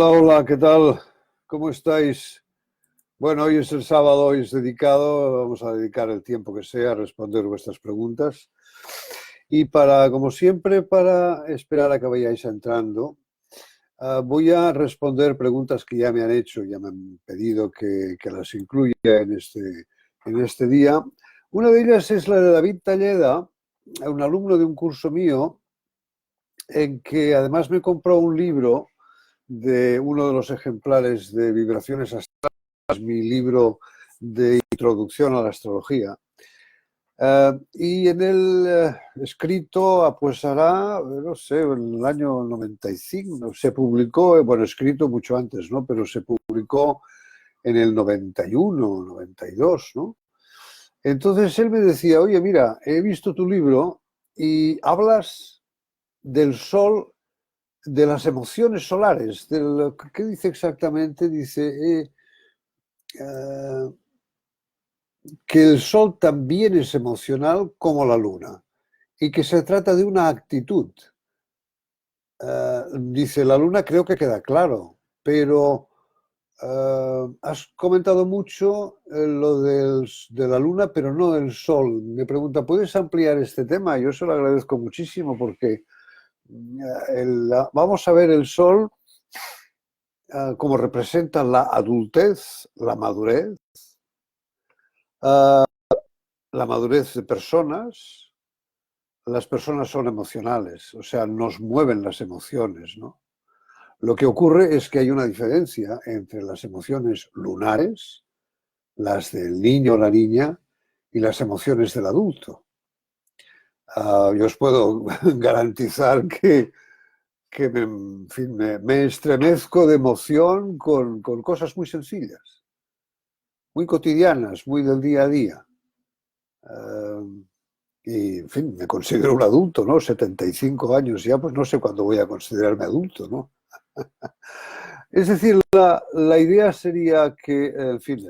Hola, hola, ¿qué tal? ¿Cómo estáis? Bueno, hoy es el sábado, hoy es dedicado, vamos a dedicar el tiempo que sea a responder vuestras preguntas. Y como siempre, para esperar a que vayáis entrando, voy a responder preguntas que ya me han hecho, ya me han pedido que las incluya en este día. Una de ellas es la de David Talleda, un alumno de un curso mío, en que además me compró un libro de uno de los ejemplares de Vibraciones Astrales, mi libro de introducción a la astrología. Y en el escrito, pues hará, no sé, en el año 95, se publicó, bueno, escrito mucho antes, ¿no? Pero se publicó en el 91, 92, ¿no? Entonces él me decía, oye, mira, he visto tu libro y hablas del sol, de las emociones solares. ¿Qué dice exactamente? Dice eh, que el sol también es emocional como la luna y que se trata de una actitud. Dice, la luna creo que queda claro, pero has comentado mucho lo de la luna, pero no del sol. Me pregunta, ¿puedes ampliar este tema? Yo se lo agradezco muchísimo porque vamos a ver el sol como representa la adultez, la madurez de personas. Las personas son emocionales, o sea, nos mueven las emociones, ¿no? Lo que ocurre es que hay una diferencia entre las emociones lunares, las del niño o la niña, y las emociones del adulto. Yo os puedo garantizar que en fin, me estremezco de emoción con cosas muy sencillas, muy cotidianas, muy del día a día. Y, en fin, me considero un adulto, ¿no? 75 años ya, pues no sé cuándo voy a considerarme adulto, ¿no? Es decir, la idea sería que, en fin,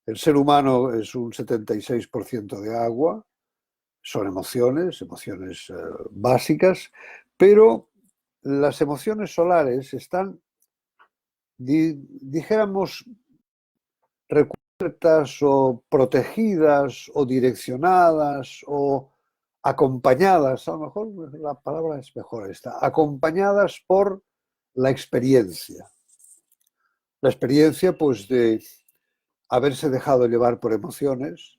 el ser humano es un 76% de agua, son emociones básicas, pero las emociones solares están, dijéramos, recubiertas o protegidas o direccionadas o acompañadas, a lo mejor la palabra es mejor esta, acompañadas por la experiencia. La experiencia, pues, de haberse dejado llevar por emociones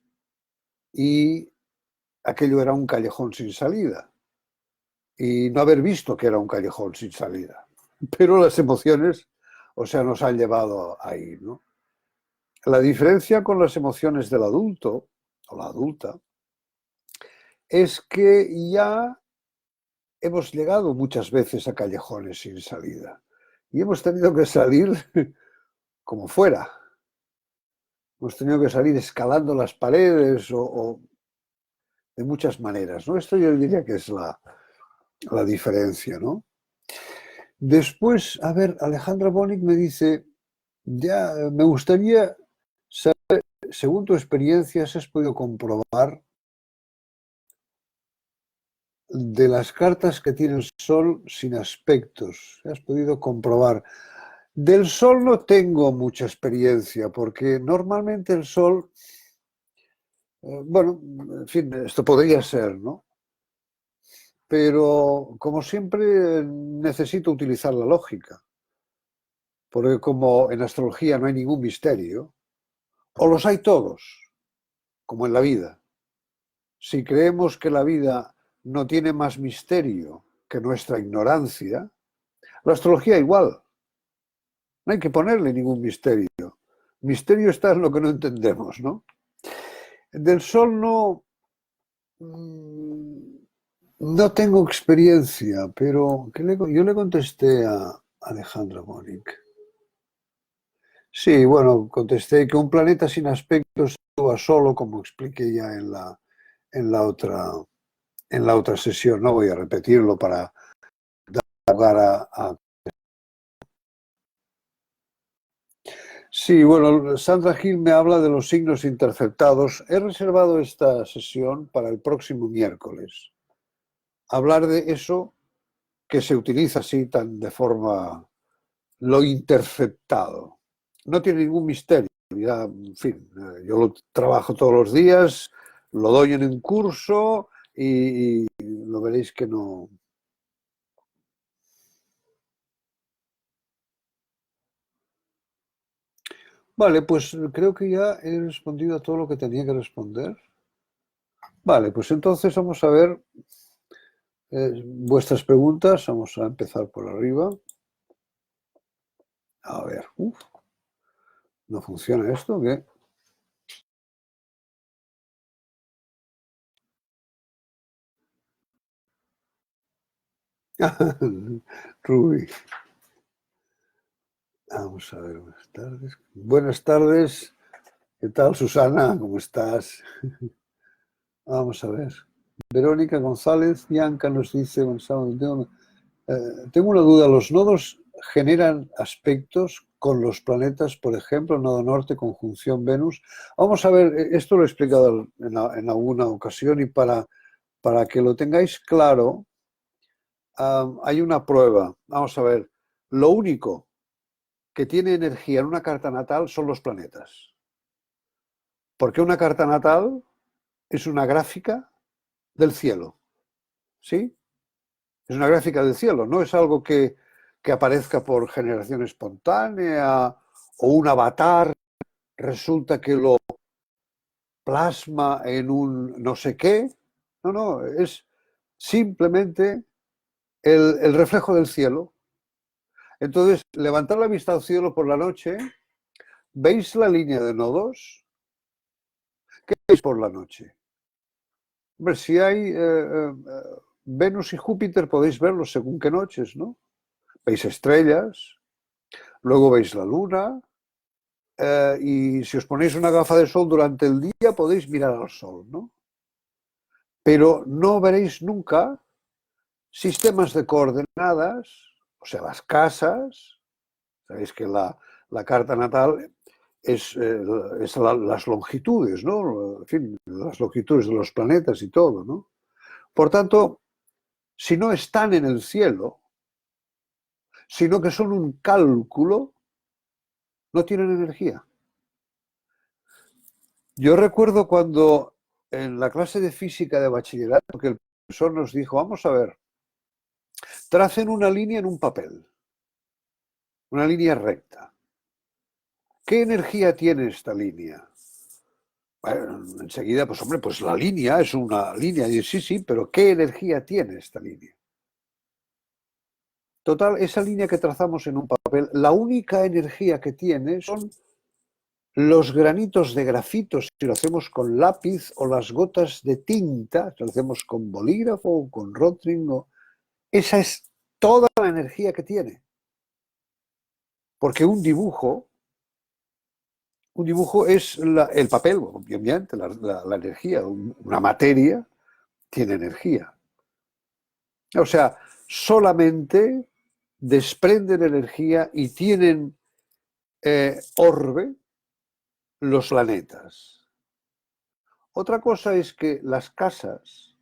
y aquello era un callejón sin salida y no haber visto que era un callejón sin salida. Pero las emociones, o sea, nos han llevado ahí, ¿no? La diferencia con las emociones del adulto o la adulta es que ya hemos llegado muchas veces a callejones sin salida y hemos tenido que salir como fuera. Hemos tenido que salir escalando las paredes o de muchas maneras, ¿no? Esto yo diría que es la diferencia, ¿no? Después, a ver, Alejandra Bonic me dice, ya me gustaría saber, según tu experiencia, si has podido comprobar de las cartas que tiene el Sol sin aspectos, has podido comprobar. Del Sol no tengo mucha experiencia, porque normalmente el Sol, bueno, en fin, esto podría ser, ¿no? Pero como siempre necesito utilizar la lógica, porque como en astrología no hay ningún misterio, o los hay todos, como en la vida. Si creemos que la vida no tiene más misterio que nuestra ignorancia, la astrología igual. No hay que ponerle ningún misterio. Misterio está en lo que no entendemos, ¿no? Del Sol no tengo experiencia, pero yo le contesté a Alejandra Bonic. Sí, bueno, contesté que un planeta sin aspectos actúa solo, como expliqué ya en la otra sesión. No voy a repetirlo para dar lugar a... Sí, bueno, Sandra Gil me habla de los signos interceptados. He reservado esta sesión para el próximo miércoles. Hablar de eso que se utiliza así tan de forma lo interceptado. No tiene ningún misterio. Ya, en fin, yo lo trabajo todos los días, lo doy en un curso y lo veréis que no. Vale, pues creo que ya he respondido a todo lo que tenía que responder. Vale, pues entonces vamos a ver vuestras preguntas. Vamos a empezar por arriba. A ver, ¿no funciona esto? ¿Qué? Ruby. Vamos a ver, buenas tardes. Buenas tardes. ¿Qué tal, Susana? ¿Cómo estás? Vamos a ver. Verónica González, Bianca nos dice, tengo una duda, ¿los nodos generan aspectos con los planetas, por ejemplo, nodo norte, conjunción Venus? Vamos a ver, esto lo he explicado en alguna ocasión y para que lo tengáis claro, hay una prueba. Vamos a ver, lo único que tiene energía en una carta natal son los planetas. Porque una carta natal es una gráfica del cielo, ¿sí? Es una gráfica del cielo, no es algo que aparezca por generación espontánea o un avatar resulta que lo plasma en un no sé qué. No, no, es simplemente el reflejo del cielo. Entonces, levantar la vista al cielo por la noche, ¿veis la línea de nodos? ¿Qué veis por la noche? Hombre, si hay Venus y Júpiter, podéis verlos según qué noches, ¿no? Veis estrellas, luego veis la luna, y si os ponéis una gafa de sol durante el día, podéis mirar al sol, ¿no? Pero no veréis nunca sistemas de coordenadas, o sea, las casas. Sabéis que la carta natal es las longitudes, ¿no? En fin, las longitudes de los planetas y todo, ¿no? Por tanto, si no están en el cielo, sino que son un cálculo, no tienen energía. Yo recuerdo cuando en la clase de física de bachillerato que el profesor nos dijo, vamos a ver, tracen una línea en un papel, una línea recta. ¿Qué energía tiene esta línea? Bueno, enseguida, pues hombre, pues la línea es una línea. Y sí, sí, pero ¿qué energía tiene esta línea? Total, esa línea que trazamos en un papel, la única energía que tiene son los granitos de grafitos, si lo hacemos con lápiz, o las gotas de tinta, si lo hacemos con bolígrafo o con Rotring, esa es toda la energía que tiene. Porque un dibujo es el papel, obviamente, la energía, una materia tiene energía. O sea, solamente desprenden energía y tienen orbe los planetas. Otra cosa es que las casas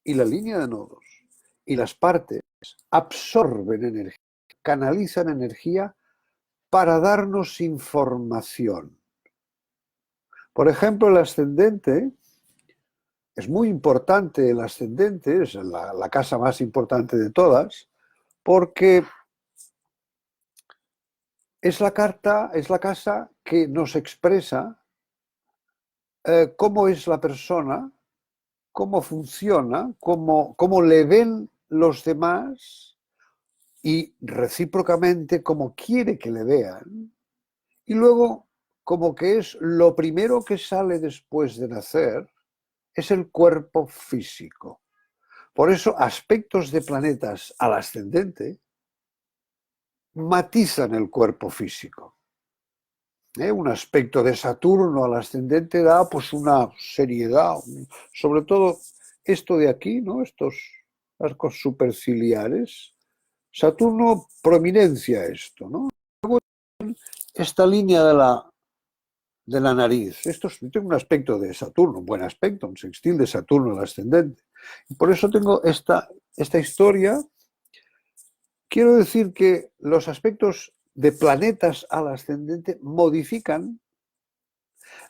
y la línea de nodos y las partes absorben energía, canalizan energía para darnos información. Por ejemplo, el ascendente, es muy importante el ascendente, es la casa más importante de todas, porque es la casa que nos expresa cómo es la persona, cómo funciona, cómo le ven los demás y recíprocamente cómo quiere que le vean. Y luego, como que es lo primero que sale después de nacer, es el cuerpo físico. Por eso, aspectos de planetas al ascendente matizan el cuerpo físico. Un aspecto de Saturno al ascendente da pues una seriedad, sobre todo esto de aquí, ¿no? Estos arcos superciliares. Saturno, prominencia esto, ¿no? Luego, esta línea de la nariz. Esto tengo un aspecto de Saturno, un buen aspecto, un sextil de Saturno al ascendente. Y por eso tengo esta historia Quiero decir que los aspectos de planetas al ascendente modifican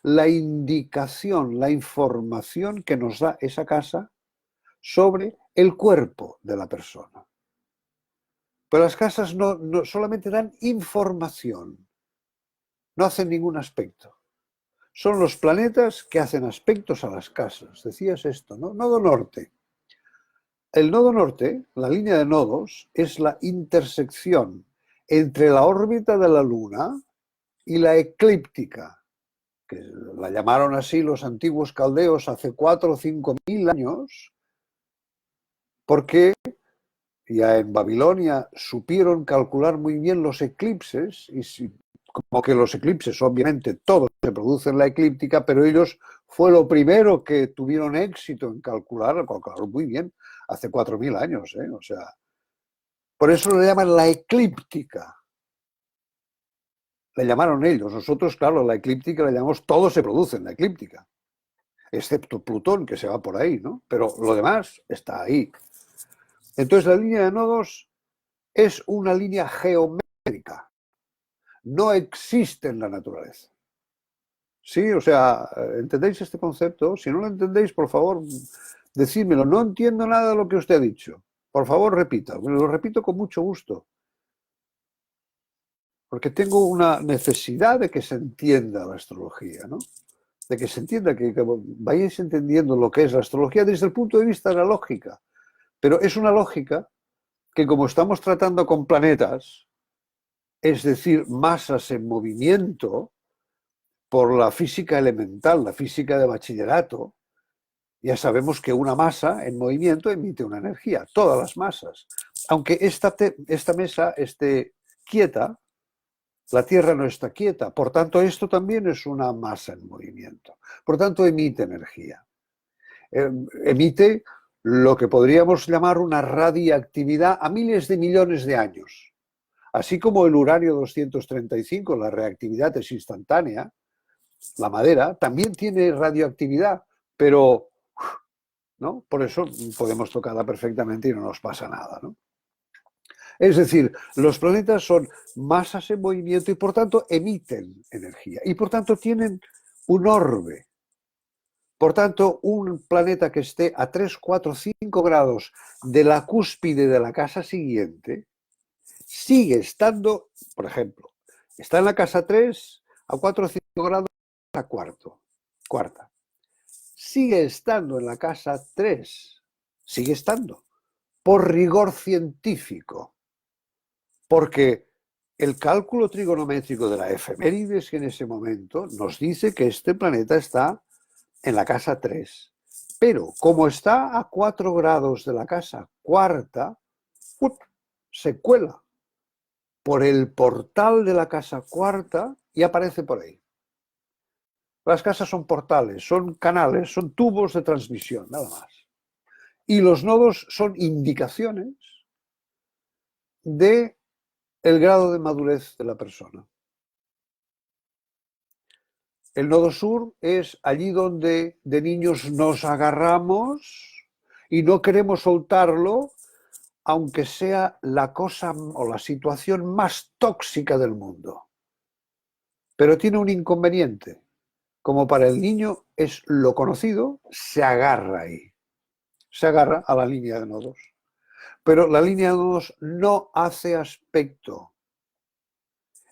la indicación, la información que nos da esa casa sobre el cuerpo de la persona. Pero las casas no solamente dan información, no hacen ningún aspecto. Son los planetas que hacen aspectos a las casas. Decías esto, ¿no? Nodo norte. El nodo norte, la línea de nodos, es la intersección entre la órbita de la Luna y la eclíptica, que la llamaron así los antiguos caldeos hace 4 o 5 mil años, porque ya en Babilonia supieron calcular muy bien los eclipses, y como que los eclipses, obviamente, todos se producen en la eclíptica, pero ellos fue lo primero que tuvieron éxito en calcular muy bien, hace 4.000 años, ¿eh? O sea, por eso le llaman la eclíptica. Le llamaron ellos. Nosotros, claro, la eclíptica le llamamos, todo se produce en la eclíptica, excepto Plutón, que se va por ahí, ¿no? Pero lo demás está ahí. Entonces, la línea de nodos es una línea geométrica. No existe en la naturaleza. Sí, o sea, ¿entendéis este concepto? Si no lo entendéis, por favor, decídmelo. No entiendo nada de lo que usted ha dicho. Por favor, repita. Lo repito con mucho gusto. Porque tengo una necesidad de que se entienda la astrología, ¿no? De que se entienda, que vayáis entendiendo lo que es la astrología desde el punto de vista de la lógica. Pero es una lógica que, como estamos tratando con planetas, es decir, masas en movimiento, por la física elemental, la física de bachillerato, ya sabemos que una masa en movimiento emite una energía, todas las masas. Aunque esta mesa esté quieta, la Tierra no está quieta, por tanto esto también es una masa en movimiento, por tanto emite energía. Emite lo que podríamos llamar una radiactividad a miles de millones de años. Así como el uranio 235, la reactividad es instantánea, la madera también tiene radioactividad, pero ¿no? Por eso podemos tocarla perfectamente y no nos pasa nada, ¿no? Es decir, los planetas son masas en movimiento y por tanto emiten energía y por tanto tienen un orbe. Por tanto, un planeta que esté a 3, 4, 5 grados de la cúspide de la casa siguiente sigue estando, por ejemplo, está en la casa 3 a 4 o 5 grados de la cuarta. Sigue estando en la casa 3, sigue estando, por rigor científico, porque el cálculo trigonométrico de la efemérides que en ese momento nos dice que este planeta está en la casa 3, pero como está a 4 grados de la casa cuarta, se cuela por el portal de la casa cuarta y aparece por ahí. Las casas son portales, son canales, son tubos de transmisión, nada más. Y los nodos son indicaciones de el grado de madurez de la persona. El nodo sur es allí donde de niños nos agarramos y no queremos soltarlo, aunque sea la cosa o la situación más tóxica del mundo. Pero tiene un inconveniente. Como para el niño es lo conocido, se agarra ahí. Se agarra a la línea de nodos. Pero la línea de nodos no hace aspecto.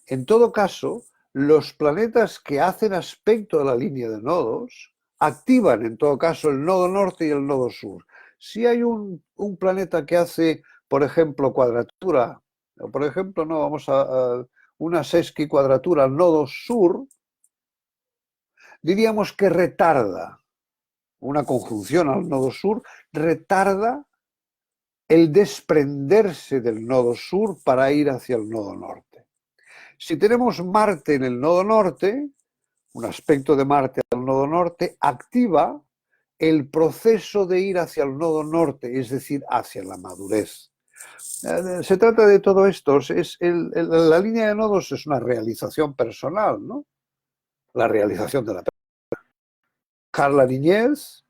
En todo caso, los planetas que hacen aspecto a la línea de nodos activan en todo caso el nodo norte y el nodo sur. Si hay un planeta que hace, por ejemplo, cuadratura, o por ejemplo, no, vamos a una sesquicuadratura al nodo sur, diríamos que retarda, una conjunción al nodo sur, retarda el desprenderse del nodo sur para ir hacia el nodo norte. Si tenemos Marte en el nodo norte, un aspecto de Marte al nodo norte activa el proceso de ir hacia el nodo norte, es decir, hacia la madurez. Se trata de todo esto. La línea de nodos es una realización personal, ¿no? La realización de la persona. Dejar la niñez,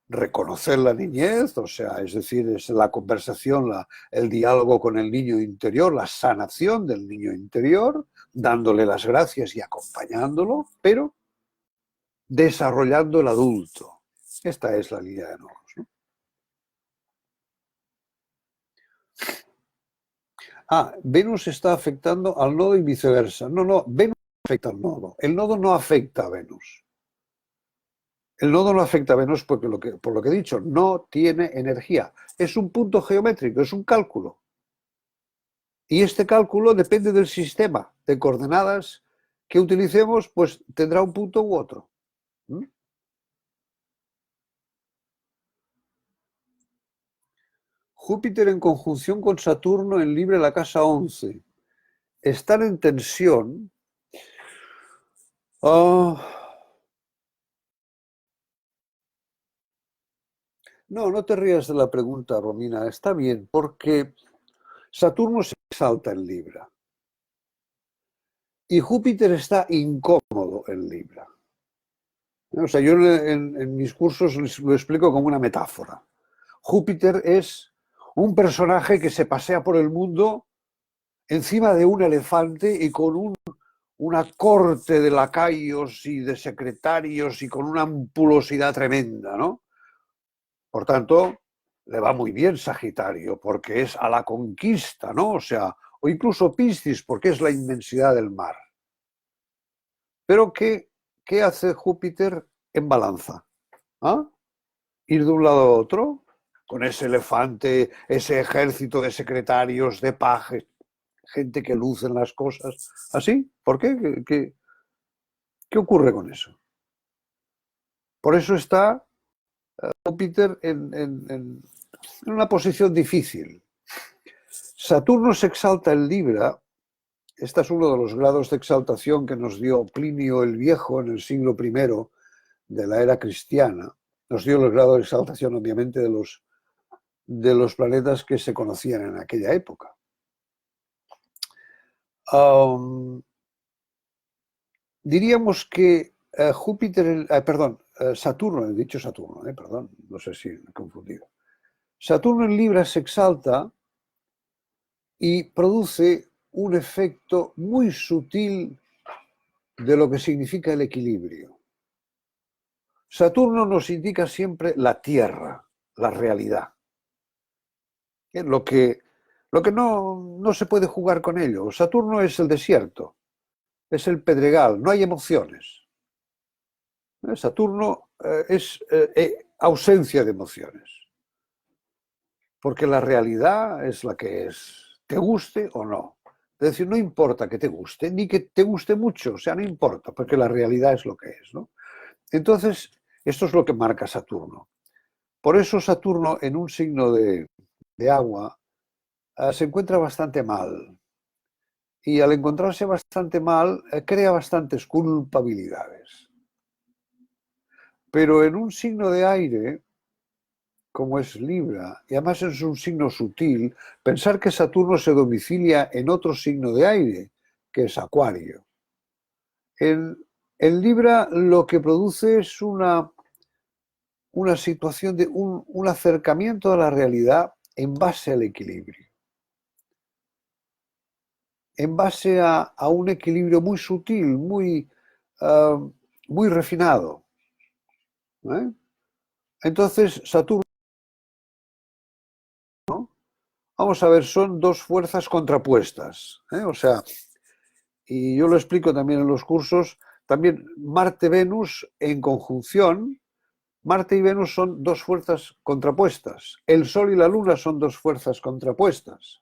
reconocer la niñez, o sea, es decir, es la conversación, el diálogo con el niño interior, la sanación del niño interior, dándole las gracias y acompañándolo, pero desarrollando el adulto. Esta es la línea de nodos, ¿no? Venus está afectando al nodo y viceversa. No, Venus afecta al nodo. El nodo no afecta a Venus. El nodo no afecta a Venus porque por lo que he dicho, no tiene energía. Es un punto geométrico, es un cálculo. Y este cálculo depende del sistema de coordenadas que utilicemos, pues tendrá un punto u otro. Júpiter en conjunción con Saturno en Libre, la casa 11. Están en tensión. No te rías de la pregunta, Romina. Está bien, porque Saturno se exalta en Libra. Y Júpiter está incómodo en Libra. O sea, yo en mis cursos lo explico como una metáfora. Júpiter es un personaje que se pasea por el mundo encima de un elefante y con una corte de lacayos y de secretarios y con una ampulosidad tremenda, ¿no? Por tanto, le va muy bien Sagitario, porque es a la conquista, ¿no? O sea, o incluso Piscis, porque es la inmensidad del mar. Pero ¿qué hace Júpiter en balanza? Ir de un lado a otro, con ese elefante, ese ejército de secretarios, de pajes, gente que lucen las cosas. ¿Así? ¿Por qué? ¿Qué ocurre con eso? Por eso está Júpiter en una posición difícil. Saturno se exalta en Libra. Este es uno de los grados de exaltación que nos dio Plinio el Viejo en el siglo I de la era cristiana. Nos dio los grados de exaltación, obviamente, de los planetas que se conocían en aquella época. Diríamos que Saturno, he dicho Saturno, perdón, no sé si me he confundido. Saturno en Libra se exalta y produce un efecto muy sutil de lo que significa el equilibrio. Saturno nos indica siempre la Tierra, la realidad. Lo que no se puede jugar con ello. Saturno es el desierto, es el pedregal, no hay emociones. Saturno es ausencia de emociones. Porque la realidad es la que es, te guste o no. Es decir, no importa que te guste, ni que te guste mucho, o sea, no importa, porque la realidad es lo que es, ¿no? Entonces, esto es lo que marca Saturno. Por eso Saturno en un signo de agua se encuentra bastante mal. Y al encontrarse bastante mal, crea bastantes culpabilidades. Pero en un signo de aire, como es Libra, y además es un signo sutil, pensar que Saturno se domicilia en otro signo de aire, que es Acuario. En Libra lo que produce es una situación de un acercamiento a la realidad en base al equilibrio. En base a un equilibrio muy sutil, muy refinado. Entonces, Saturno, ¿no? Vamos a ver, son dos fuerzas contrapuestas. O sea, y yo lo explico también en los cursos, también Marte-Venus en conjunción. Marte y Venus son dos fuerzas contrapuestas. El Sol y la Luna son dos fuerzas contrapuestas.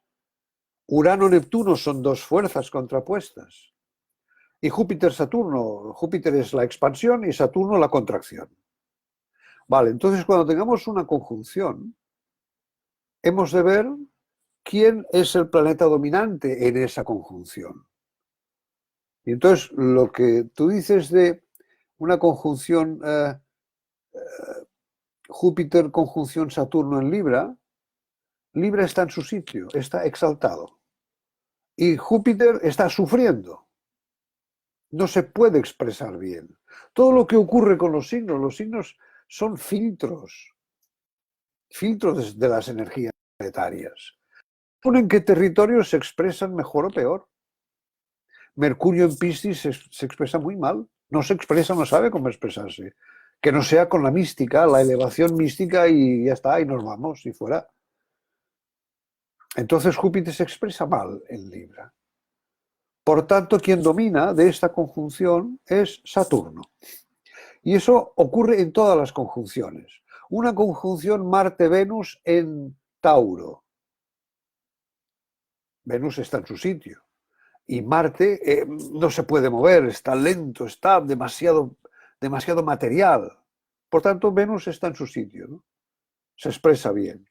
Urano-Neptuno son dos fuerzas contrapuestas. Y Júpiter-Saturno, Júpiter es la expansión y Saturno la contracción. Vale, entonces cuando tengamos una conjunción, hemos de ver quién es el planeta dominante en esa conjunción. Y entonces lo que tú dices de una conjunción Júpiter conjunción Saturno en Libra, Libra está en su sitio, está exaltado. Y Júpiter está sufriendo. No se puede expresar bien. Todo lo que ocurre con los signos son filtros. filtro de las energías planetarias. ¿En qué territorios se expresan mejor o peor? Mercurio en Piscis se expresa muy mal, no se expresa, no sabe cómo expresarse. Que no sea con la mística, la elevación mística y ya está, y nos vamos, y fuera. Entonces Júpiter se expresa mal en Libra. Por tanto, quien domina de esta conjunción es Saturno. Y eso ocurre en todas las conjunciones. Una conjunción Marte-Venus en Tauro. Venus está en su sitio. Y Marte no se puede mover, está lento, está demasiado material. Por tanto, Venus está en su sitio, ¿no? Se expresa bien.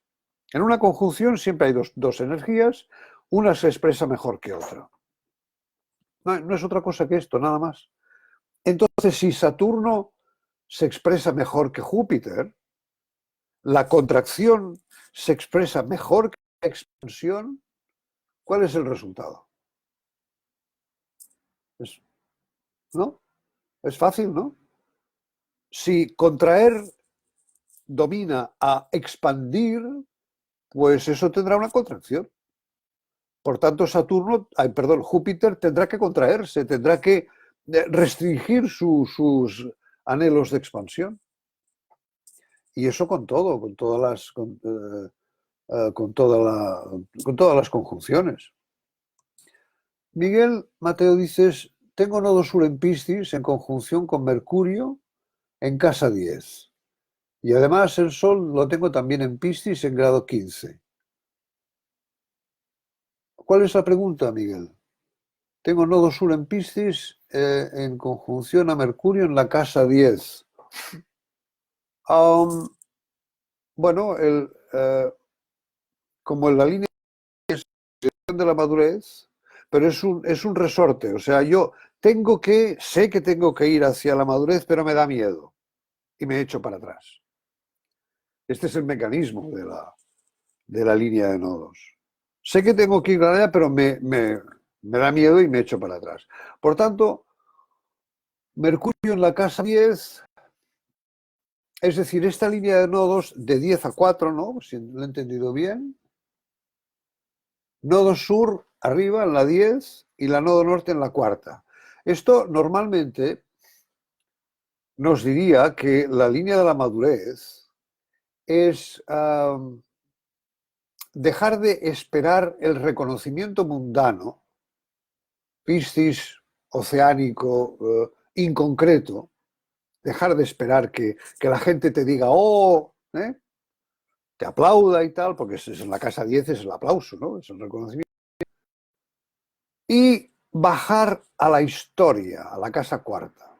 En una conjunción siempre hay dos energías, una se expresa mejor que otra. No es otra cosa que esto, nada más. Entonces, si Saturno se expresa mejor que Júpiter, la contracción se expresa mejor que la expansión, ¿cuál es el resultado? ¿No? Es fácil, ¿no? Si contraer domina a expandir, pues eso tendrá una contracción. Por tanto, Júpiter tendrá que contraerse, tendrá que restringir sus anhelos de expansión. Y eso con todo, con todas las conjunciones. Miguel Mateo dices, tengo nodo sur en Piscis en conjunción con Mercurio en casa 10. Y además el Sol lo tengo también en Piscis en grado 15. ¿Cuál es la pregunta, Miguel? Tengo nodo sur en Piscis en conjunción a Mercurio en la casa 10. Bueno, como en la línea de la madurez, pero es un resorte. O sea, yo sé que tengo que ir hacia la madurez, pero me da miedo y me echo para atrás. Este es el mecanismo de la línea de nodos. Sé que tengo que ir a allá, pero me da miedo y me echo para atrás. Por tanto, Mercurio en la casa 10, es decir, esta línea de nodos de 10 a 4, ¿no? Si lo he entendido bien. Nodo sur arriba en la 10 y la nodo norte en la cuarta. Esto normalmente nos diría que la línea de la madurez es dejar de esperar el reconocimiento mundano, Piscis, oceánico, inconcreto, dejar de esperar que la gente te diga, te aplauda y tal, porque en la casa 10 es el aplauso, ¿no? Es el reconocimiento. Y bajar a la historia, a la casa cuarta.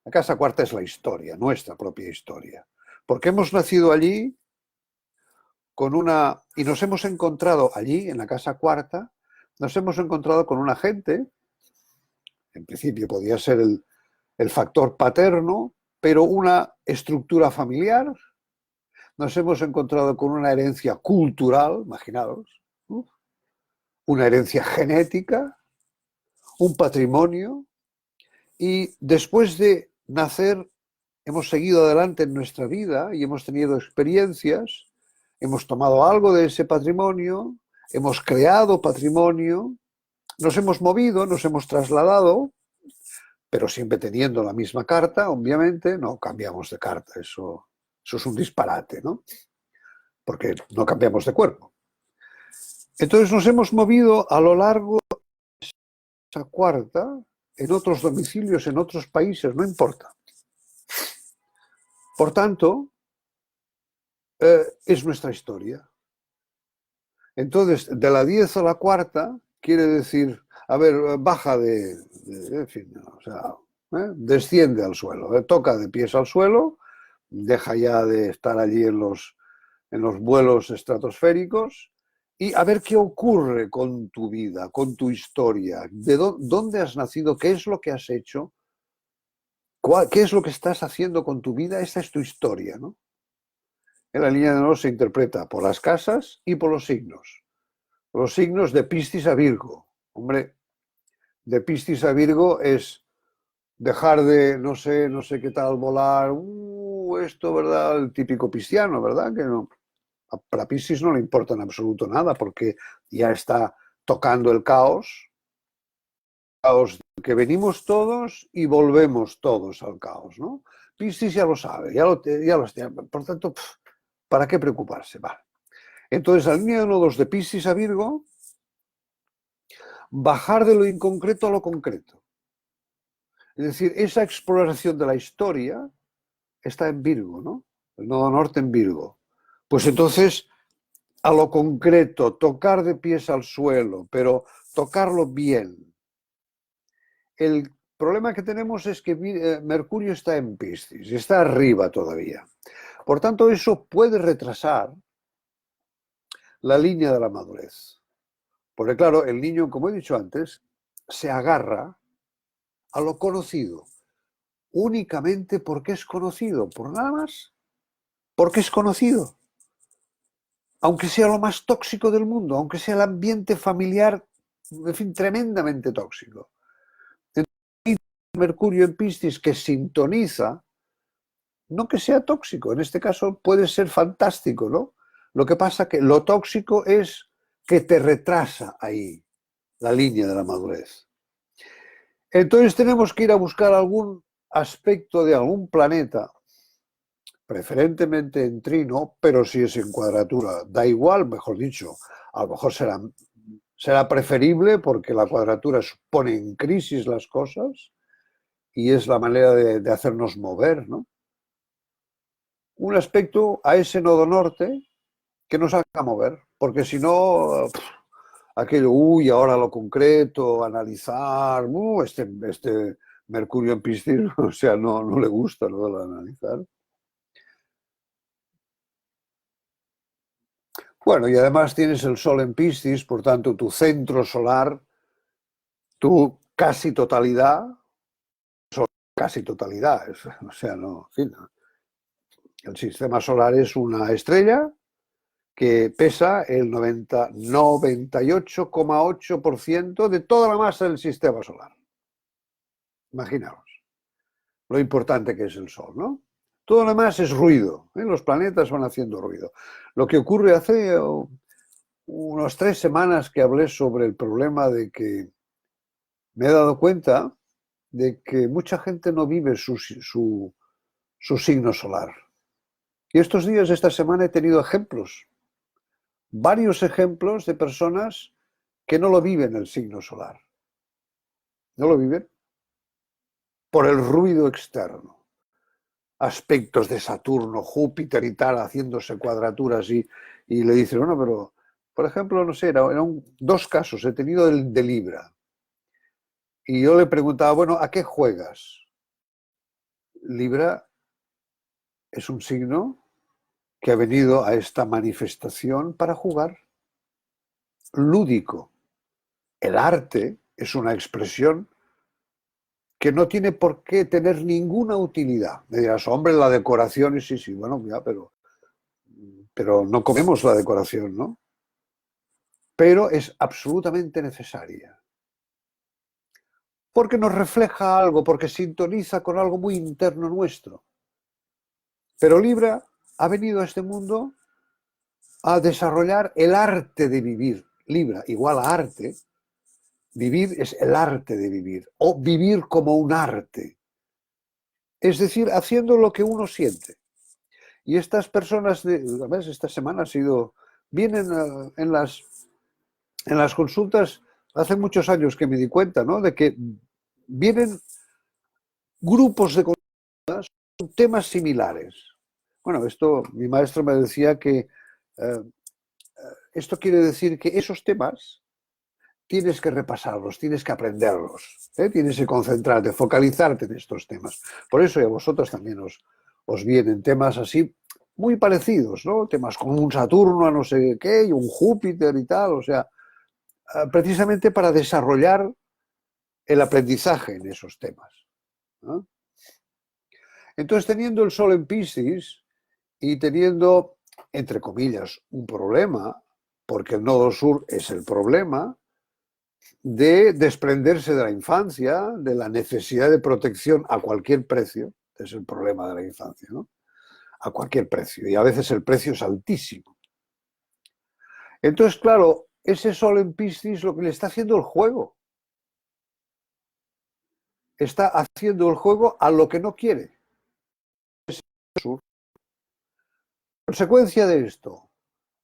La casa cuarta es la historia, nuestra propia historia. Porque hemos nacido allí y nos hemos encontrado allí, en la casa cuarta, nos hemos encontrado con una gente, en principio podía ser el factor paterno, pero una estructura familiar. Nos hemos encontrado con una herencia cultural, imaginaos, una herencia genética, un patrimonio, y después de nacer hemos seguido adelante en nuestra vida y hemos tenido experiencias, hemos tomado algo de ese patrimonio, hemos creado patrimonio, nos hemos movido, nos hemos trasladado, pero siempre teniendo la misma carta, obviamente, no cambiamos de carta, eso es un disparate, ¿no? Porque no cambiamos de cuerpo. Entonces nos hemos movido a lo largo de esa cuarta, en otros domicilios, en otros países, no importa. Por tanto, es nuestra historia. Entonces, de la 10 a la cuarta, quiere decir, a ver, baja en fin, o sea, desciende al suelo, toca de pies al suelo, deja ya de estar allí en los vuelos estratosféricos y a ver qué ocurre con tu vida, con tu historia, dónde has nacido, qué es lo que has hecho, qué es lo que estás haciendo con tu vida. Esta es tu historia, ¿no? En la línea de nodos se interpreta por las casas y por los signos. Los signos de Piscis a Virgo. Hombre, de Piscis a Virgo es dejar de no sé qué tal volar, esto, ¿verdad? El típico pisciano, ¿verdad? Que no. Para Piscis no le importa en absoluto nada porque ya está tocando el caos que venimos todos y volvemos todos al caos, ¿no? Piscis ya lo sabe, ya lo tiene. Por tanto, ¿para qué preocuparse? Vale. Entonces, la línea de nodos de Piscis a Virgo, bajar de lo inconcreto a lo concreto. Es decir, esa exploración de la historia está en Virgo, ¿no? El nodo norte en Virgo. Pues entonces, a lo concreto, tocar de pies al suelo, pero tocarlo bien. El problema que tenemos es que Mercurio está en Piscis, está arriba todavía. Por tanto, eso puede retrasar la línea de la madurez. Porque claro, el niño, como he dicho antes, se agarra a lo conocido, únicamente porque es conocido, por nada más, porque es conocido. Aunque sea lo más tóxico del mundo, aunque sea el ambiente familiar, en fin, tremendamente tóxico. Entonces, Mercurio en Piscis que sintoniza, no que sea tóxico, en este caso puede ser fantástico, ¿no? Lo que pasa que lo tóxico es que te retrasa ahí la línea de la madurez. Entonces tenemos que ir a buscar algún aspecto de algún planeta, preferentemente en trino, pero si es en cuadratura, da igual, mejor dicho, a lo mejor será preferible porque la cuadratura pone en crisis las cosas y es la manera de hacernos mover, ¿no? Un aspecto a ese nodo norte que nos haga mover, porque si no, aquello, ahora lo concreto, analizar, este Mercurio en Piscis, o sea, no le gusta lo de analizar. Bueno, y además tienes el Sol en Piscis, por tanto, tu centro solar, tu casi totalidad, o sea, no, en fin, el sistema solar es una estrella que pesa el 98,8% de toda la masa del sistema solar. Imaginaos lo importante que es el Sol, ¿no? Todo lo demás es ruido, ¿eh? Los planetas van haciendo ruido. Lo que ocurre hace unas 3 semanas que hablé sobre el problema de que me he dado cuenta de que mucha gente no vive su signo solar. Y estos días, esta semana, he tenido ejemplos, varios ejemplos de personas que no lo viven el signo solar. No lo viven por el ruido externo. Aspectos de Saturno, Júpiter y tal, haciéndose cuadraturas y le dicen, bueno, pero, por ejemplo, no sé, eran 2 casos, he tenido el de Libra. Y yo le preguntaba, bueno, ¿a qué juegas? Libra es un signo que ha venido a esta manifestación para jugar. Lúdico. El arte es una expresión que no tiene por qué tener ninguna utilidad. Me dirás, hombre, la decoración, y sí, bueno, ya, pero no comemos la decoración, ¿no? Pero es absolutamente necesaria. Porque nos refleja algo, porque sintoniza con algo muy interno nuestro. Pero Libra ha venido a este mundo a desarrollar el arte de vivir. Libra igual a arte. Vivir es el arte de vivir, o vivir como un arte. Es decir, haciendo lo que uno siente. Y estas personas, además, esta semana vienen en las consultas, hace muchos años que me di cuenta, ¿no? De que vienen grupos de consultas con temas similares. Bueno, mi maestro me decía que esto quiere decir que esos temas tienes que repasarlos, tienes que aprenderlos, tienes que concentrarte, focalizarte en estos temas. Por eso a vosotros también os vienen temas así muy parecidos, ¿no? Temas como un Saturno a no sé qué y un Júpiter y tal, o sea, precisamente para desarrollar el aprendizaje en esos temas, ¿no? Entonces, teniendo el Sol en Piscis y teniendo, entre comillas, un problema, porque el nodo sur es el problema, de desprenderse de la infancia, de la necesidad de protección a cualquier precio, es el problema de la infancia, ¿no? A cualquier precio, y a veces el precio es altísimo. Entonces, claro, ese Sol en Piscis lo que le está haciendo el juego. Está haciendo el juego a lo que no quiere. Consecuencia de esto,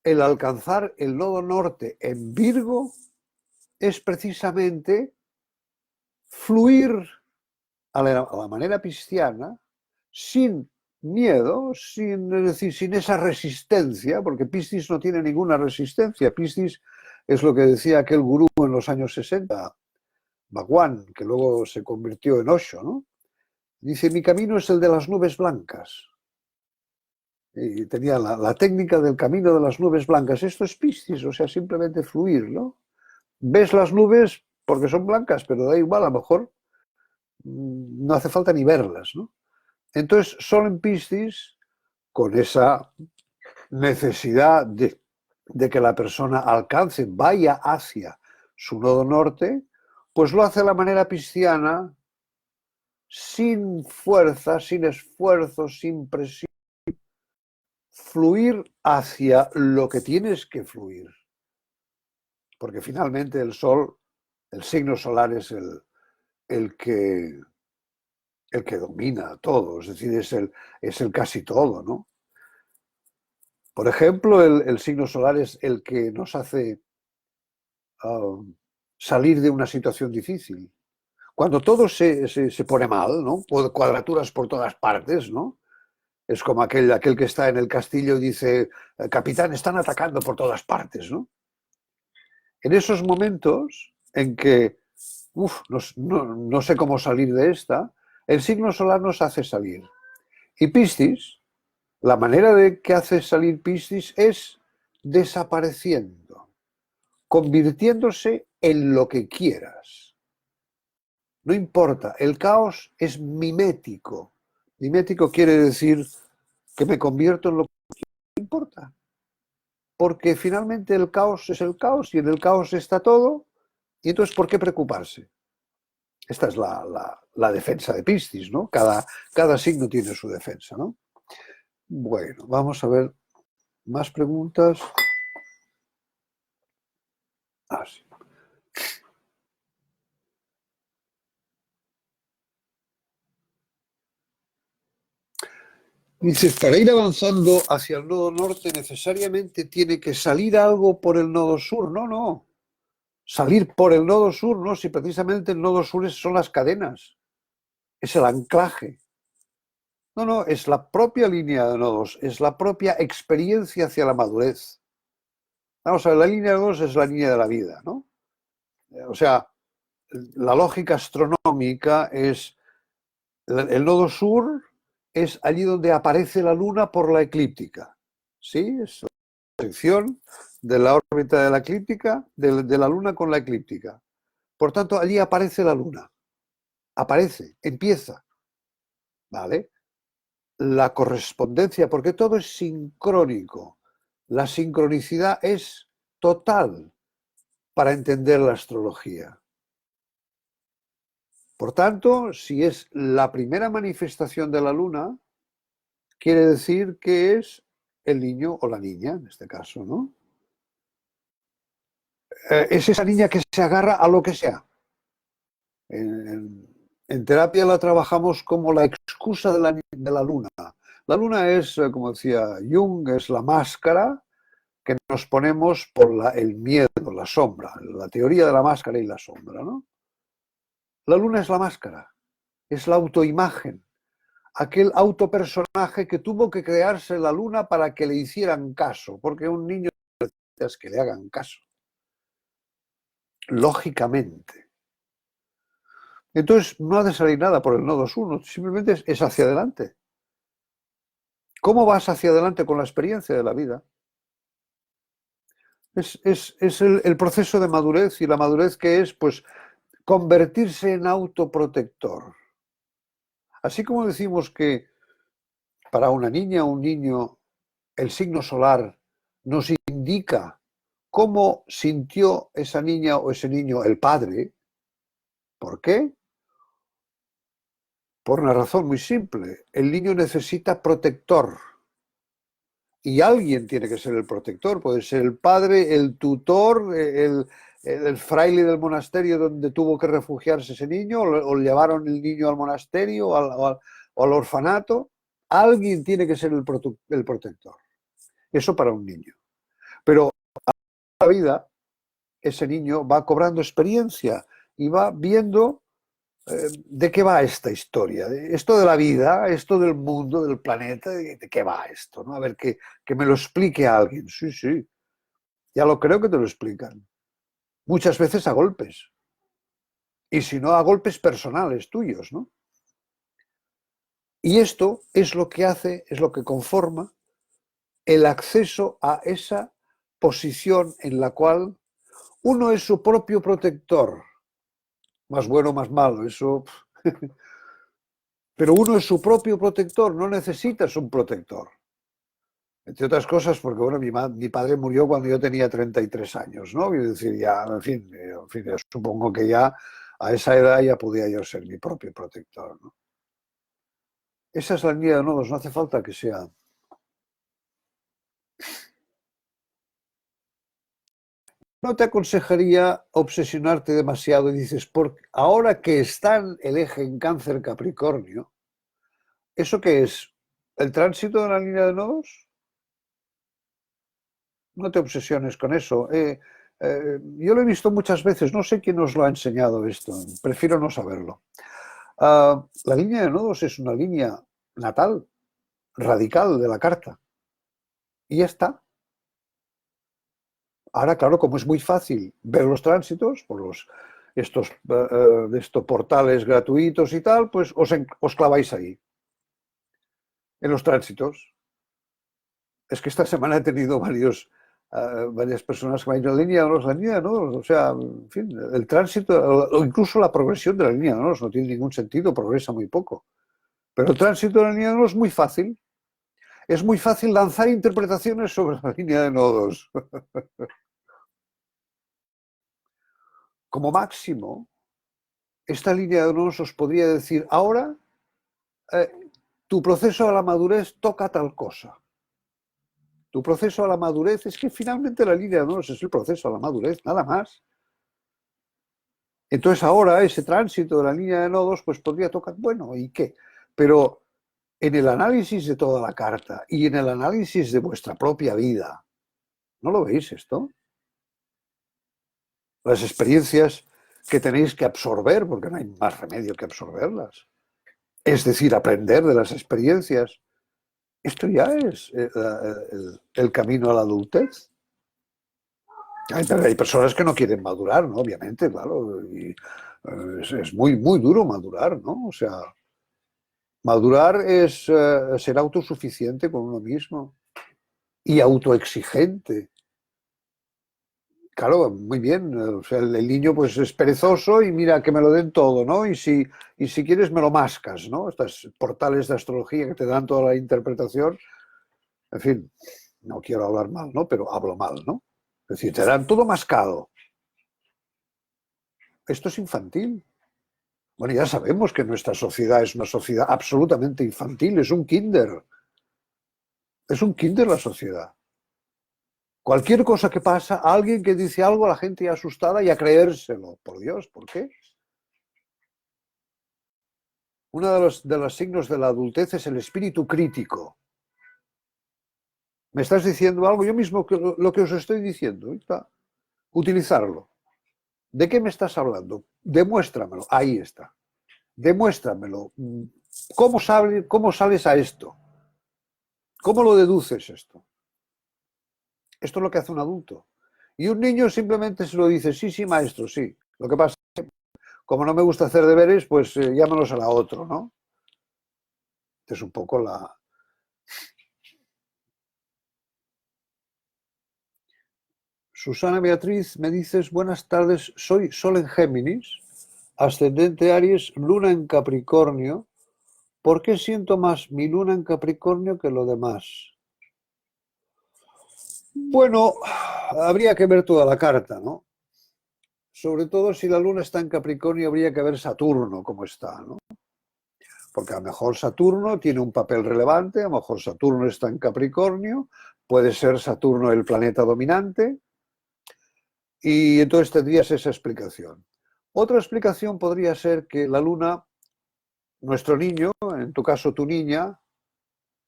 el alcanzar el nodo norte en Virgo es precisamente fluir a la manera pisciana, sin miedo, es decir, sin esa resistencia, porque Piscis no tiene ninguna resistencia. Piscis es lo que decía aquel gurú en los años 60, Bhagwan, que luego se convirtió en Osho, ¿no? Dice, mi camino es el de las nubes blancas. Y tenía la técnica del camino de las nubes blancas. Esto es Piscis, o sea, simplemente fluir, ¿no? Ves las nubes porque son blancas, pero da igual, a lo mejor no hace falta ni verlas, ¿no? Entonces, Sol en Piscis, con esa necesidad de que la persona alcance, vaya hacia su nodo norte, pues lo hace de la manera pisciana, sin fuerza, sin esfuerzo, sin presión, fluir hacia lo que tienes que fluir. Porque finalmente el Sol, el signo solar es el que domina todo, es decir, es el casi todo, ¿no? Por ejemplo, el signo solar es el que nos hace salir de una situación difícil. Cuando todo se pone mal, ¿no? Cuadraturas por todas partes, ¿no? Es como aquel que está en el castillo y dice, capitán, están atacando por todas partes, ¿no? En esos momentos en que, no sé cómo salir de esta, el signo solar nos hace salir. Y Piscis, la manera de que hace salir Piscis es desapareciendo, convirtiéndose en lo que quieras. No importa, el caos es mimético. Mimético quiere decir que me convierto en lo que no importa. Porque finalmente el caos es el caos y en el caos está todo. Y entonces, ¿por qué preocuparse? Esta es la defensa de Piscis, ¿no? Cada signo tiene su defensa, ¿no? Bueno, vamos a ver más preguntas. Sí. Dices, para ir avanzando hacia el nodo norte necesariamente tiene que salir algo por el nodo sur. No, no. Salir por el nodo sur, no, si precisamente el nodo sur son las cadenas, es el anclaje. No, no, es la propia línea de nodos, es la propia experiencia hacia la madurez. Vamos a ver, la línea de nodos es la línea de la vida, ¿no? O sea, la lógica astronómica es el nodo sur es allí donde aparece la luna por la eclíptica, ¿sí? Es la sección de la órbita de la eclíptica, de la luna con la eclíptica. Por tanto, allí aparece la luna. Aparece, empieza, ¿vale? La correspondencia, porque todo es sincrónico. La sincronicidad es total para entender la astrología. Por tanto, si es la primera manifestación de la luna, quiere decir que es el niño o la niña, en este caso, ¿no? Es esa niña que se agarra a lo que sea. En terapia la trabajamos como la excusa de la luna. La luna es, como decía Jung, es la máscara que nos ponemos por el miedo, la sombra, la teoría de la máscara y la sombra, ¿no? La luna es la máscara, es la autoimagen, aquel autopersonaje que tuvo que crearse la luna para que le hicieran caso, porque un niño necesita que le hagan caso, lógicamente. Entonces no ha de salir nada por el nodo sur, simplemente es hacia adelante. ¿Cómo vas hacia adelante con la experiencia de la vida? Es el proceso de madurez, y la madurez que es, pues, convertirse en autoprotector. Así como decimos que para una niña o un niño el signo solar nos indica cómo sintió esa niña o ese niño el padre. ¿Por qué? Por una razón muy simple. El niño necesita protector. Y alguien tiene que ser el protector, puede ser el padre, el tutor, el fraile del monasterio donde tuvo que refugiarse ese niño, o llevaron el niño al monasterio o al orfanato. Alguien tiene que ser el protector. Eso para un niño. Pero a la vida, ese niño va cobrando experiencia y va viendo de qué va esta historia, esto de la vida, esto del mundo, del planeta, de qué va esto, ¿no? A ver, que me lo explique a alguien. Sí, sí, ya lo creo que te lo explican. Muchas veces a golpes. Y si no, a golpes personales tuyos, ¿no? Y esto es lo que hace, es lo que conforma el acceso a esa posición en la cual uno es su propio protector, más bueno, más malo, eso. Pero uno es su propio protector, no necesitas un protector. Entre otras cosas, porque bueno, mi padre murió cuando yo tenía 33 años, ¿no? Quiero decir, ya, en fin, yo supongo que ya a esa edad ya podía yo ser mi propio protector, ¿no? Esa es la línea de nodos, no hace falta que sea. No te aconsejaría obsesionarte demasiado y dices, porque ahora que está el eje en Cáncer Capricornio, ¿eso qué es? ¿El tránsito de la línea de nodos? No te obsesiones con eso. Yo lo he visto muchas veces, no sé quién nos lo ha enseñado esto, prefiero no saberlo. La línea de nodos es una línea natal, radical de la carta. Y ya está. Ahora, claro, como es muy fácil ver los tránsitos por estos portales gratuitos y tal, pues os claváis ahí, en los tránsitos. Es que esta semana he tenido varias personas que me han dicho la línea de nodos, o sea, en fin, el tránsito, o incluso la progresión de la línea de nodos no tiene ningún sentido, progresa muy poco. Pero el tránsito de la línea de nodos es muy fácil. Es muy fácil lanzar interpretaciones sobre la línea de nodos. Como máximo, esta línea de nodos os podría decir, ahora tu proceso a la madurez toca tal cosa. Tu proceso a la madurez es que finalmente la línea de nodos es el proceso a la madurez, nada más. Entonces ahora ese tránsito de la línea de nodos pues podría tocar, bueno, ¿y qué? Pero en el análisis de toda la carta y en el análisis de vuestra propia vida, ¿no lo veis esto? Las experiencias que tenéis que absorber, porque no hay más remedio que absorberlas. Es decir, aprender de las experiencias. Esto ya es el camino a la adultez. Hay personas que no quieren madurar, ¿no? Obviamente, claro. Y es muy, muy duro madurar, ¿no? O sea, madurar es ser autosuficiente con uno mismo y autoexigente. Claro, muy bien. O sea, el niño pues es perezoso y mira que me lo den todo, ¿no? Y si quieres me lo mascas, ¿no? Estos portales de astrología que te dan toda la interpretación. En fin, no quiero hablar mal, ¿no? Pero hablo mal, ¿no? Es decir, te dan todo mascado. Esto es infantil. Bueno, ya sabemos que nuestra sociedad es una sociedad absolutamente infantil, es un kinder. Es un kinder la sociedad. Cualquier cosa que pasa, alguien que dice algo, la gente ya asustada y a creérselo. Por Dios, ¿por qué? Uno de los signos de la adultez es el espíritu crítico. ¿Me estás diciendo algo? Yo mismo lo que os estoy diciendo. Utilizarlo. ¿De qué me estás hablando? Demuéstramelo. Ahí está. Demuéstramelo. ¿Cómo sales a esto? ¿Cómo lo deduces esto? Esto es lo que hace un adulto. Y un niño simplemente se lo dice, sí, sí, maestro, sí. Lo que pasa es que, como no me gusta hacer deberes, pues llámanos a la otro, ¿no? Es un poco la... Susana Beatriz, me dices, buenas tardes, soy Sol en Géminis, ascendente Aries, Luna en Capricornio. ¿Por qué siento más mi Luna en Capricornio que lo demás? Bueno, habría que ver toda la carta, ¿no? Sobre todo si la Luna está en Capricornio, habría que ver Saturno cómo está, ¿no? porque a lo mejor Saturno tiene un papel relevante, a lo mejor Saturno está en Capricornio, puede ser Saturno el planeta dominante, y entonces tendrías esa explicación. Otra explicación podría ser que la Luna, nuestro niño, en tu caso tu niña,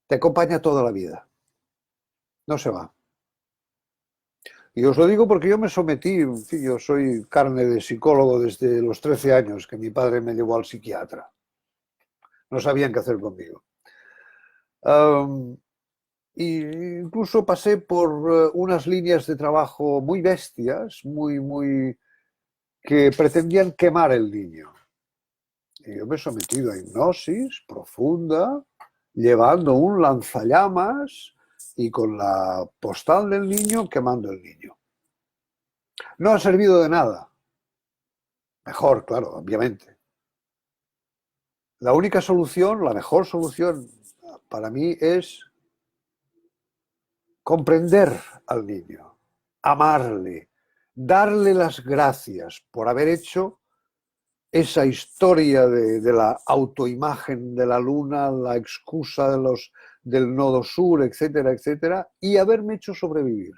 te acompaña toda la vida, no se va. Y os lo digo porque yo me sometí, en fin, yo soy carne de psicólogo desde los 13 años, que mi padre me llevó al psiquiatra. No sabían qué hacer conmigo. Y incluso pasé por unas líneas de trabajo muy bestias, que pretendían quemar el niño. Y yo me he sometido a hipnosis profunda, llevando un lanzallamas y con la postal del niño quemando el niño. No ha servido de nada. Mejor, claro, obviamente. La única solución, la mejor solución para mí es comprender al niño, amarle, darle las gracias por haber hecho esa historia de la autoimagen de la luna, la excusa del nodo sur, etcétera, etcétera, y haberme hecho sobrevivir.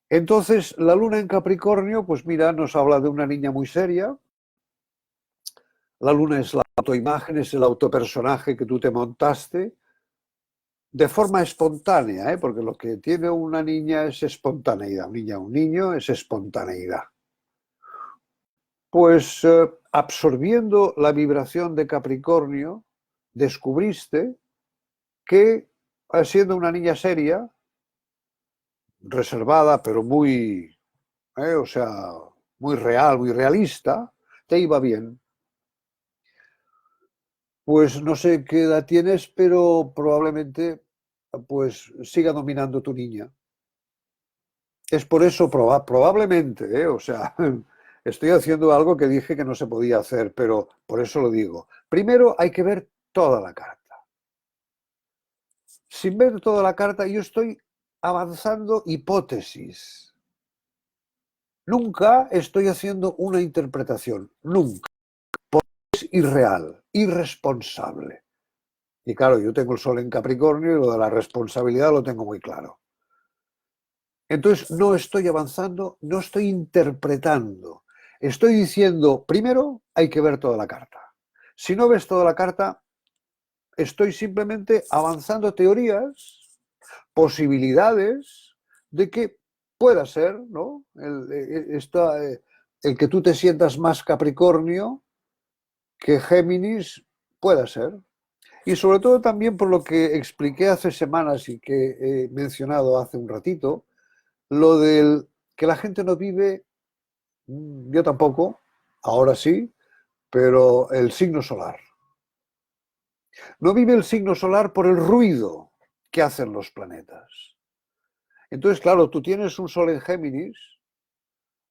Entonces, la luna en Capricornio, pues mira, nos habla de una niña muy seria. La luna es la autoimagen, es el autopersonaje que tú te montaste de forma espontánea, porque lo que tiene una niña es espontaneidad. Un niño es espontaneidad. Pues absorbiendo la vibración de Capricornio, descubriste que, siendo una niña seria, reservada, pero o sea, muy real, muy realista, te iba bien. Pues no sé qué edad tienes, pero probablemente pues siga dominando tu niña. Es por eso, probablemente, o sea, estoy haciendo algo que dije que no se podía hacer, pero por eso lo digo. Primero hay que ver toda la carta. Sin ver toda la carta, yo estoy avanzando hipótesis. Nunca estoy haciendo una interpretación, nunca. Es irreal, irresponsable. Y claro, yo tengo el sol en Capricornio y lo de la responsabilidad lo tengo muy claro. Entonces, no estoy avanzando, no estoy interpretando. Estoy diciendo, primero, hay que ver toda la carta. Si no ves toda la carta, estoy simplemente avanzando teorías, posibilidades de que pueda ser, ¿no? El que tú te sientas más Capricornio que Géminis, pueda ser. Y sobre todo también por lo que expliqué hace semanas y que he mencionado hace un ratito, lo del que la gente no vive, yo tampoco, ahora sí, pero el signo solar. No vive el signo solar por el ruido que hacen los planetas. Entonces, claro, tú tienes un sol en Géminis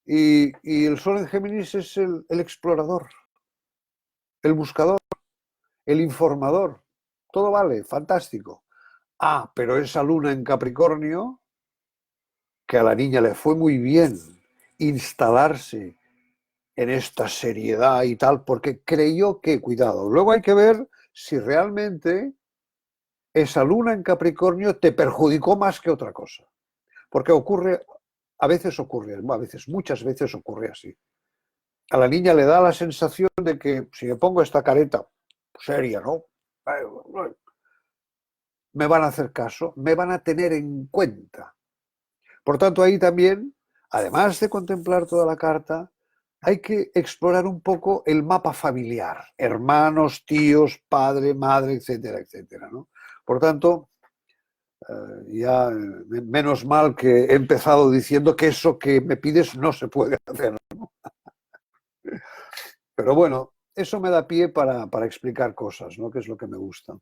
y el sol en Géminis es el explorador, el buscador, el informador. Todo vale, fantástico. Ah, pero esa luna en Capricornio, que a la niña le fue muy bien instalarse en esta seriedad y tal, porque creyó que, cuidado, luego hay que ver si realmente esa luna en Capricornio te perjudicó más que otra cosa. Porque muchas veces ocurre así. A la niña le da la sensación de que si me pongo esta careta seria, ¿no? Me van a hacer caso, me van a tener en cuenta. Por tanto, ahí también, además de contemplar toda la carta, hay que explorar un poco el mapa familiar, hermanos, tíos, padre, madre, etcétera, etcétera, ¿no? Por tanto, ya menos mal que he empezado diciendo que eso que me pides no se puede hacer, ¿no? Pero bueno, eso me da pie para explicar cosas, ¿no? Que es lo que me gusta.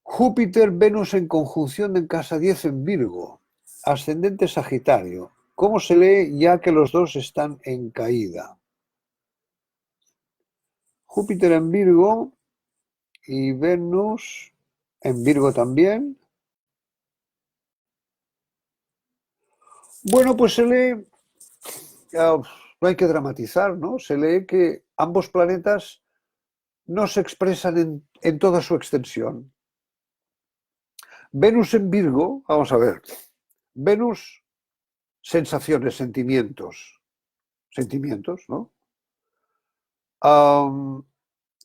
Júpiter, Venus en conjunción en casa 10 en Virgo, ascendente Sagitario. ¿Cómo se lee ya que los dos están en caída? Júpiter en Virgo y Venus en Virgo también. Bueno, pues se lee no hay que dramatizar, ¿no? Se lee que ambos planetas no se expresan en toda su extensión. Venus en Virgo, vamos a ver, Venus, sensaciones, sentimientos, ¿no?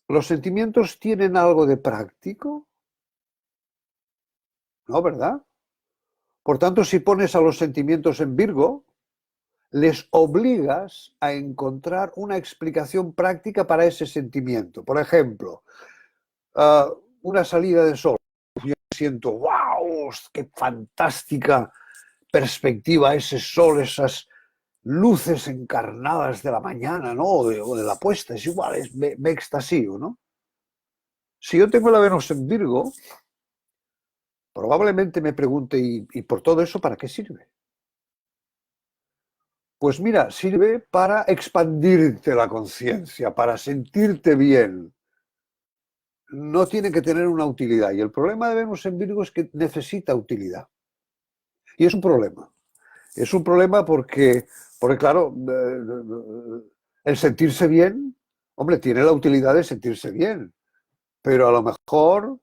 ¿Los sentimientos tienen algo de práctico? ¿No, verdad? Por tanto, si pones a los sentimientos en Virgo, les obligas a encontrar una explicación práctica para ese sentimiento. Por ejemplo, una salida de sol. Yo siento, wow, qué fantástica perspectiva ese sol, esas luces encarnadas de la mañana, ¿no? O de la puesta, es igual, me extasío, ¿no? Si yo tengo la Venus en Virgo, probablemente me pregunte, ¿y por todo eso para qué sirve? Pues mira, sirve para expandirte la conciencia, para sentirte bien. No tiene que tener una utilidad. Y el problema de Venus en Virgo es que necesita utilidad. Y es un problema. Es un problema porque claro, el sentirse bien, hombre, tiene la utilidad de sentirse bien. Pero a lo mejor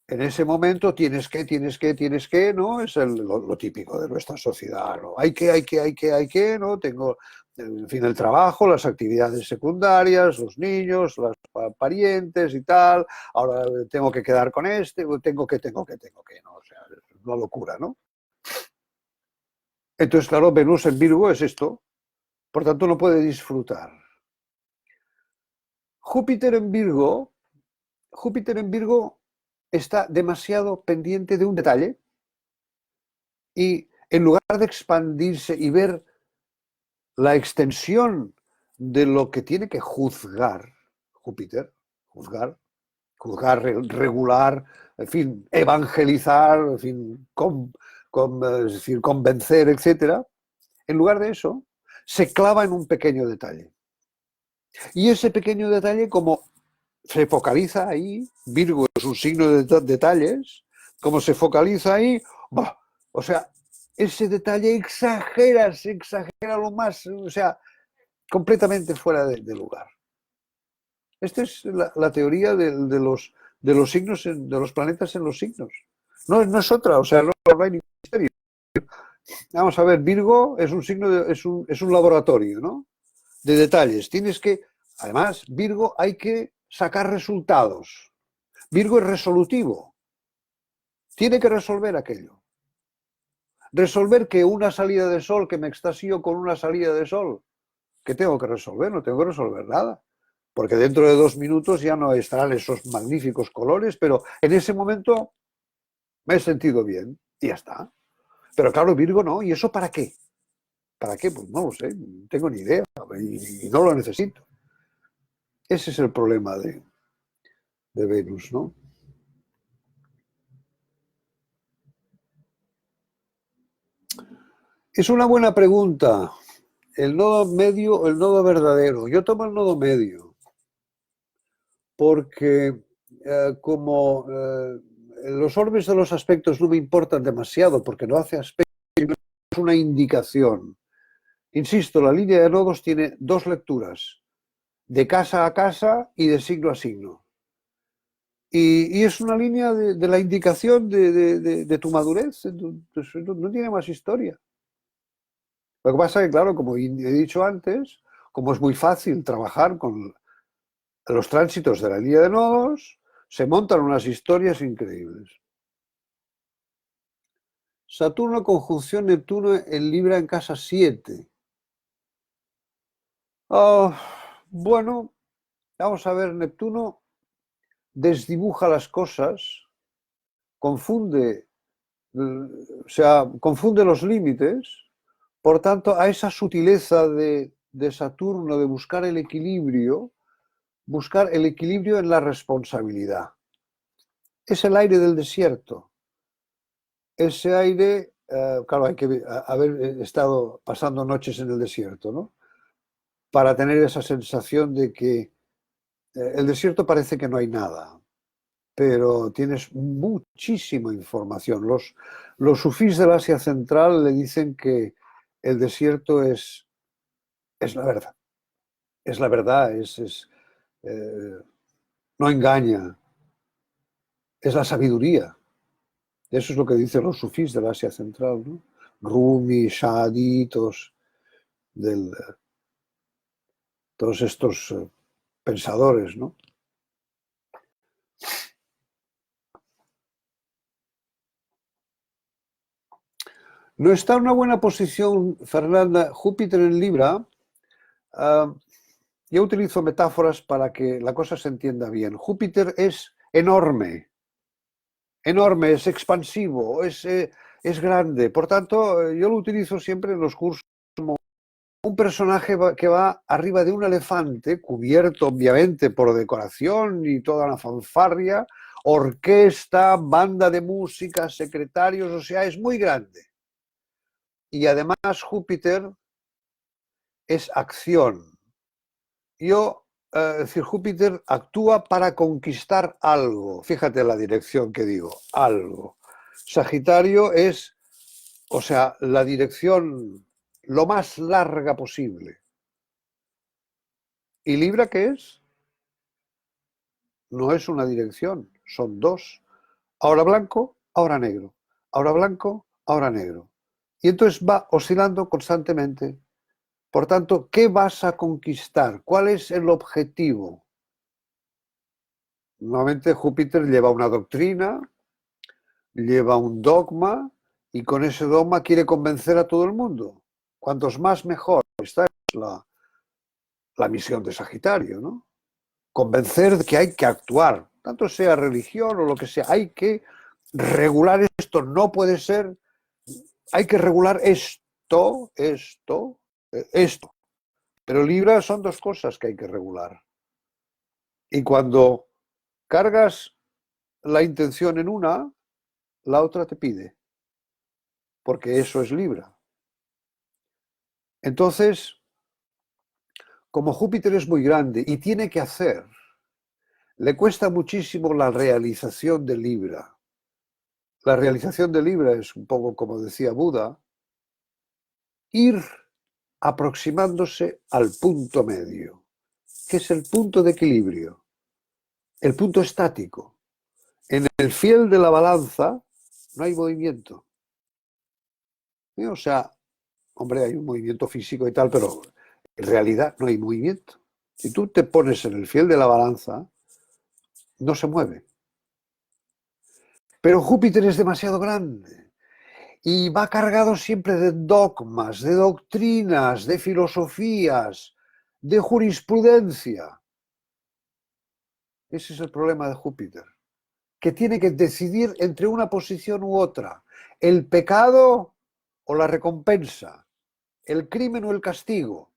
en ese momento tienes que, ¿no? Es lo típico de nuestra sociedad, ¿no? Hay que, ¿no? Tengo, en fin, el trabajo, las actividades secundarias, los niños, los parientes y tal, ahora tengo que quedar con este, tengo que, ¿no? O sea, es una locura, ¿no? Entonces, claro, Venus en Virgo es esto, por tanto no puede disfrutar. Júpiter en Virgo, Júpiter en Virgo está demasiado pendiente de un detalle y en lugar de expandirse y ver la extensión de lo que tiene que juzgar Júpiter, juzgar, regular, en fin, evangelizar, en fin, es decir, convencer, etc. En lugar de eso, se clava en un pequeño detalle. Y ese pequeño detalle, como se focaliza ahí, Virgo es un signo de detalles, como se focaliza ahí, ¡bah! O sea, ese detalle se exagera lo más, o sea, completamente fuera de lugar. Esta es la teoría de los signos, de los planetas en los signos. No es otra, o sea, no hay ningún misterio. Vamos a ver, Virgo es un signo, es un laboratorio, ¿no? De detalles. Tienes que, además, Virgo hay que sacar resultados. Virgo es resolutivo. Tiene que resolver aquello. Resolver que una salida de sol, que me extasío con una salida de sol, ¿qué tengo que resolver? No tengo que resolver nada. Porque dentro de 2 minutos ya no estarán esos magníficos colores, pero en ese momento me he sentido bien y ya está. Pero claro, Virgo no. ¿Y eso para qué? ¿Para qué? Pues no lo sé, no tengo ni idea y no lo necesito. Ese es el problema de Venus, ¿no? Es una buena pregunta. El nodo medio o el nodo verdadero. Yo tomo el nodo medio porque como los orbes de los aspectos no me importan demasiado porque no hace aspecto, es una indicación. Insisto, la línea de nodos tiene 2 lecturas, de casa a casa y de signo a signo. Y es una línea de la indicación de tu madurez, no tiene más historia. Lo que pasa es que, claro, como he dicho antes, como es muy fácil trabajar con los tránsitos de la línea de nodos, se montan unas historias increíbles. Saturno conjunción Neptuno en Libra en casa 7. Bueno, vamos a ver, Neptuno desdibuja las cosas, confunde, o sea, confunde los límites, por tanto, a esa sutileza de Saturno de buscar el equilibrio en la responsabilidad. Es el aire del desierto. Ese aire, claro, hay que haber estado pasando noches en el desierto, ¿no? Para tener esa sensación de que el desierto parece que no hay nada, pero tienes muchísima información. Los sufís del Asia Central le dicen que el desierto es es la verdad. Es la verdad, no engaña, es la sabiduría. Eso es lo que dicen los sufís del Asia Central, ¿no? Rumi, Shadi, del, todos estos pensadores, ¿no? No está en una buena posición, Fernanda, Júpiter en Libra. Uh, yo utilizo metáforas para que la cosa se entienda bien. Júpiter es enorme, enorme, es expansivo, es grande. Por tanto, yo lo utilizo siempre en los cursos como un personaje que va arriba de un elefante, cubierto obviamente por decoración y toda una fanfarria, orquesta, banda de música, secretarios, o sea, es muy grande. Y además Júpiter es acción. Es decir, Júpiter actúa para conquistar algo. Fíjate la dirección que digo, algo. Sagitario es, o sea, la dirección lo más larga posible. ¿Y Libra qué es? No es una dirección, son dos. Ahora blanco, ahora negro. Ahora blanco, ahora negro. Y entonces va oscilando constantemente. Por tanto, ¿qué vas a conquistar? ¿Cuál es el objetivo? Nuevamente Júpiter lleva una doctrina, lleva un dogma y con ese dogma quiere convencer a todo el mundo. Cuantos más mejor. Esta es la misión de Sagitario, ¿no? Convencer de que hay que actuar, tanto sea religión o lo que sea, hay que regular esto, no puede ser, hay que regular esto. Pero Libra son dos cosas que hay que regular. Y cuando cargas la intención en una, la otra te pide, porque eso es Libra. Entonces, como Júpiter es muy grande y tiene que hacer, le cuesta muchísimo la realización de Libra. La realización de Libra es un poco como decía Buda, ir aproximándose al punto medio, que es el punto de equilibrio, el punto estático. En el fiel de la balanza no hay movimiento. O sea, hombre, hay un movimiento físico y tal, pero en realidad no hay movimiento. Si tú te pones en el fiel de la balanza, no se mueve. Pero Júpiter es demasiado grande y va cargado siempre de dogmas, de doctrinas, de filosofías, de jurisprudencia. Ese es el problema de Júpiter, que tiene que decidir entre una posición u otra, el pecado o la recompensa, el crimen o el castigo.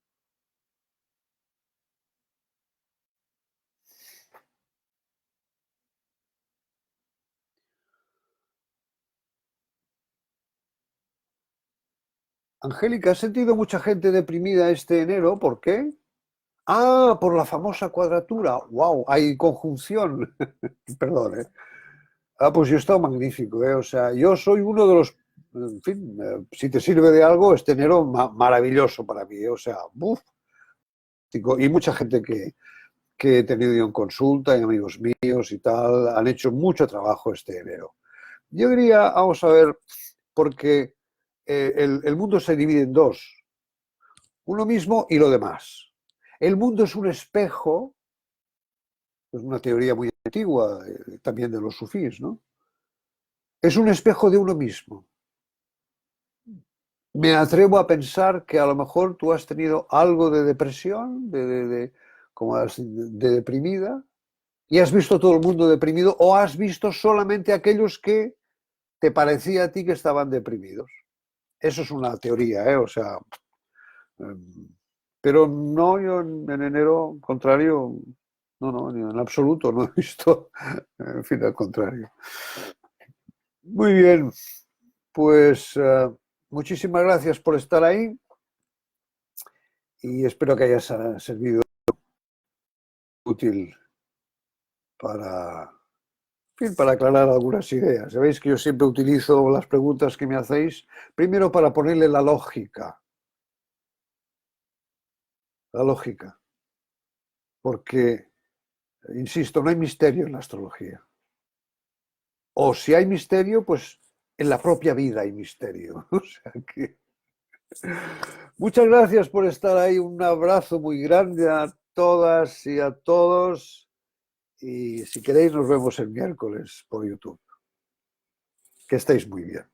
Angélica, ¿has sentido mucha gente deprimida este enero? ¿Por qué? Ah, por la famosa cuadratura. ¡Wow! Hay conjunción. Perdón, ¿eh? Ah, pues yo he estado magnífico, ¿eh? O sea, yo soy uno de los. En fin, si te sirve de algo, este enero maravilloso para mí, ¿eh? O sea, ¡buf! Y mucha gente que he tenido yo en consulta y amigos míos y tal, han hecho mucho trabajo este enero. Yo diría, vamos a ver, porque el mundo se divide en dos, uno mismo y lo demás. El mundo es un espejo, es una teoría muy antigua, también de los sufís, ¿no? Es un espejo de uno mismo. Me atrevo a pensar que a lo mejor tú has tenido algo de depresión, como de deprimida, y has visto todo el mundo deprimido, o has visto solamente aquellos que te parecía a ti que estaban deprimidos. Eso es una teoría, ¿eh? O sea, pero no, yo en enero, contrario, no, en absoluto no he visto, en fin, al contrario. Muy bien, pues muchísimas gracias por estar ahí y espero que haya servido útil para, en fin, para aclarar algunas ideas. Sabéis que yo siempre utilizo las preguntas que me hacéis, primero para ponerle la lógica la lógica. Porque, insisto, no hay misterio en la astrología. O si hay misterio, pues en la propia vida hay misterio. O sea que... Muchas gracias por estar ahí. Un abrazo muy grande a todas y a todos. Y si queréis, nos vemos el miércoles por YouTube. Que estéis muy bien.